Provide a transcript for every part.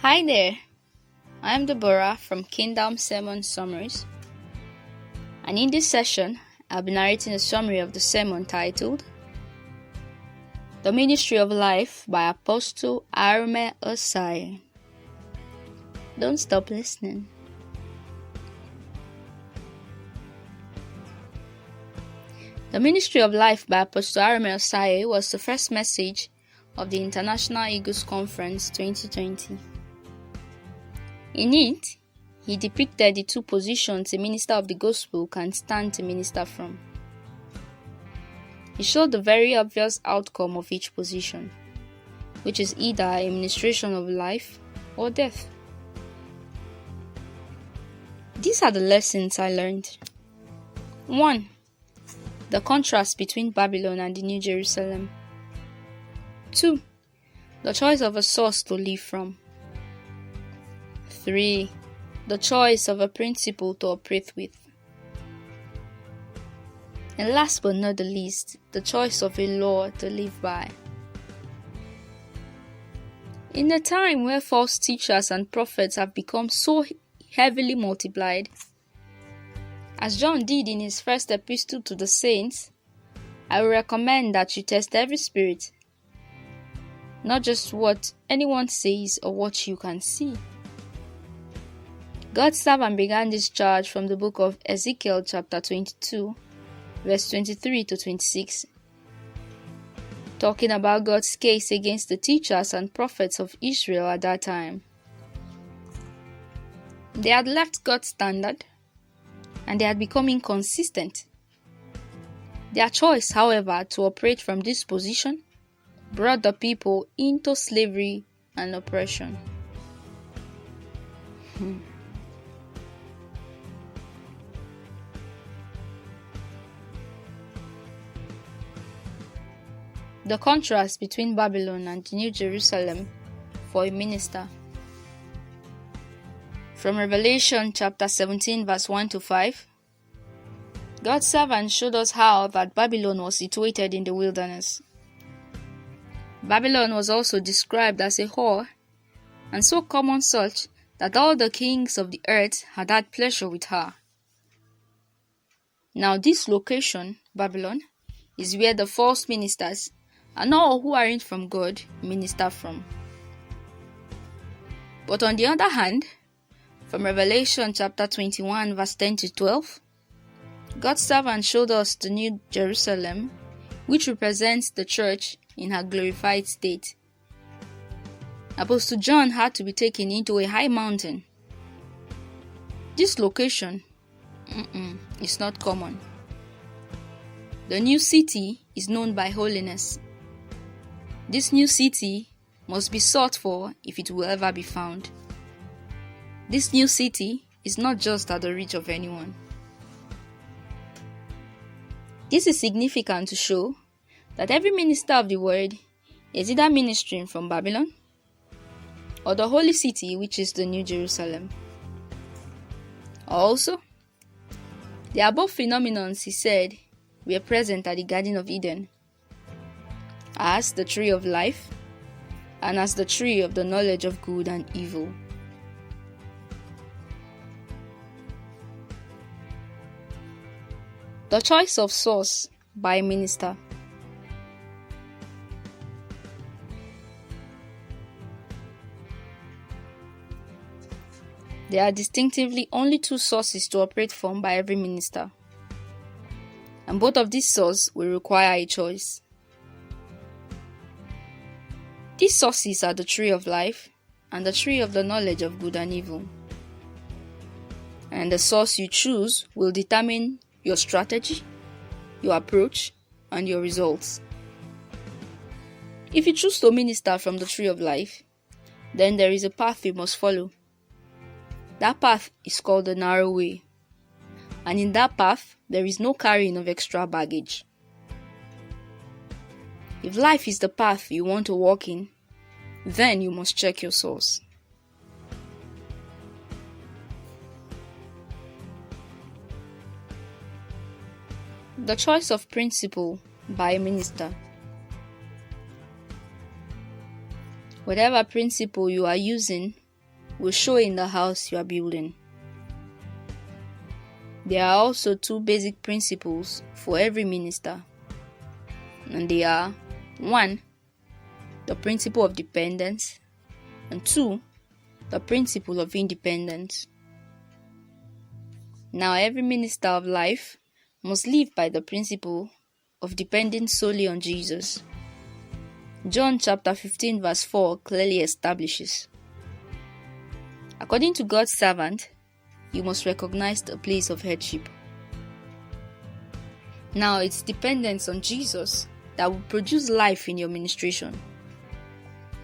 Hi there, I'm Deborah from Kingdom Sermon Summaries, and in this session, I'll be narrating a summary of the sermon titled The Ministry of Life by Apostle Arome Osayi. Don't stop listening. The Ministry of Life by Apostle Arome Osayi was the first message of the International Eagles Conference 2020. In it, he depicted the two positions a minister of the gospel can stand to minister from. He showed the very obvious outcome of each position, which is either a ministration of life or death. These are the lessons I learned. 1. The contrast between Babylon and the New Jerusalem. 2. The choice of a source to live from. 3. The choice of a principle to operate with. And last but not the least, the choice of a law to live by. In a time where false teachers and prophets have become so heavily multiplied, as John did in his first epistle to the saints, I will recommend that you test every spirit, not just what anyone says or what you can see. God's servant began this charge from the book of Ezekiel chapter 22, verse 23 to 26, talking about God's case against the teachers and prophets of Israel at that time. They had left God's standard, and they had become inconsistent. Their choice, however, to operate from this position brought the people into slavery and oppression. The contrast between Babylon and the New Jerusalem for a minister. From Revelation chapter 17 verse 1 to 5, God's servant showed us how that Babylon was situated in the wilderness. Babylon was also described as a whore, and so common such that all the kings of the earth had had pleasure with her. Now this location, Babylon, is where the false ministers and all who aren't from God minister from. But on the other hand, from Revelation chapter 21 verse 10 to 12, God's servant showed us the New Jerusalem, which represents the church in her glorified state. Apostle John had to be taken into a high mountain. This location is not common. The new city is known by holiness. This new city must be sought for if it will ever be found. This new city is not just at the reach of anyone. This is significant to show that every minister of the word is either ministering from Babylon or the holy city, which is the New Jerusalem. Also, the above phenomenons, he said, were present at the Garden of Eden, as the tree of life and as the tree of the knowledge of good and evil. The choice of source by a minister. There are distinctively only two sources to operate from by every minister, and both of these sources will require a choice. These sources are the tree of life and the tree of the knowledge of good and evil. And the source you choose will determine your strategy, your approach, and your results. If you choose to minister from the tree of life, then there is a path you must follow. That path is called the narrow way. And in that path, there is no carrying of extra baggage. If life is the path you want to walk in, then you must check your source. The choice of principle by a minister. Whatever principle you are using will show in the house you are building. There are also two basic principles for every minister, and they are 1. The principle of dependence, and 2. The principle of independence. Now, every minister of life must live by the principle of depending solely on Jesus. John chapter 15 verse 4 clearly establishes, according to God's servant, you must recognize the place of headship. Now, it's dependence on Jesus that will produce life in your ministration.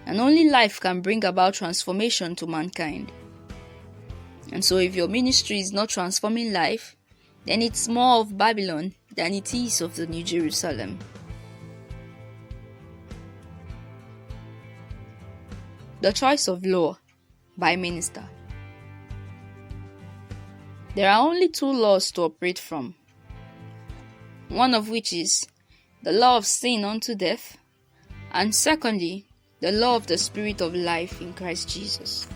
And only life can bring about transformation to mankind. And so if your ministry is not transforming life, then it's more of Babylon than it is of the New Jerusalem. The choice of law by minister. There are only two laws to operate from, one of which is the law of sin unto death, and secondly, the law of the Spirit of life in Christ Jesus.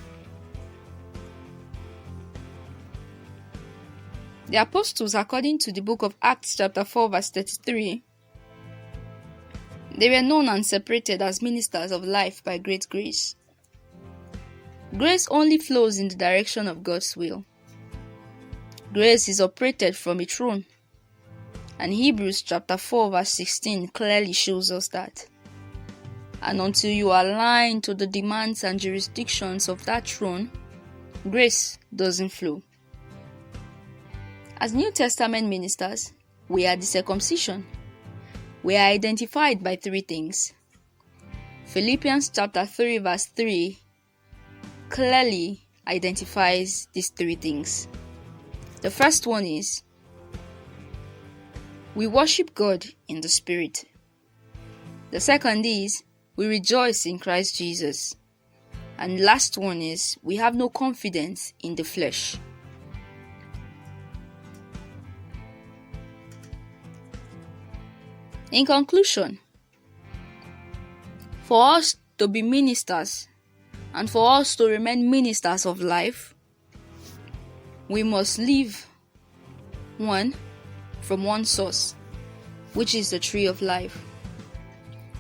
The apostles, according to the book of Acts chapter 4 verse 33, they were known and separated as ministers of life by great grace. Grace only flows in the direction of God's will. Grace is operated from a throne, and Hebrews chapter 4 verse 16 clearly shows us that. And until you align to the demands and jurisdictions of that throne, grace doesn't flow. As New Testament ministers, we are the circumcision. We are identified by three things. Philippians chapter 3 verse 3 clearly identifies these three things. The first one is, we worship God in the Spirit. The second is, we rejoice in Christ Jesus. And last one is, we have no confidence in the flesh. In conclusion, for us to be ministers and for us to remain ministers of life, we must live from one source, which is the tree of life.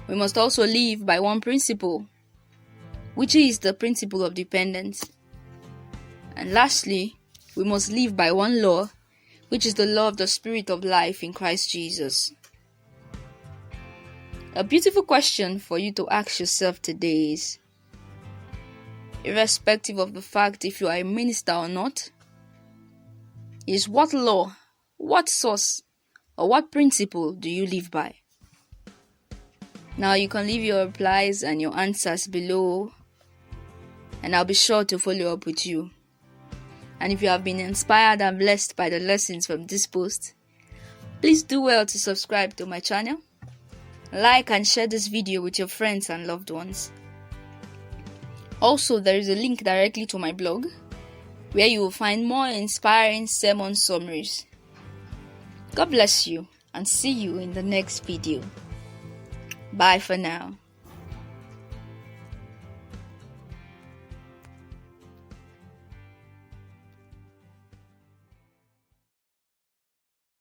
We must also live by one principle, which is the principle of dependence. And lastly, we must live by one law, which is the law of the Spirit of life in Christ Jesus. A beautiful question for you to ask yourself today is, irrespective of the fact if you are a minister or not, is what law, what source, or what principle do you live by? Now you can leave your replies and your answers below, and I'll be sure to follow up with you. And if you have been inspired and blessed by the lessons from this post, please do well to subscribe to my channel, like and share this video with your friends and loved ones. Also, there is a link directly to my blog, where you will find more inspiring sermon summaries. God bless you, and see you in the next video. Bye for now.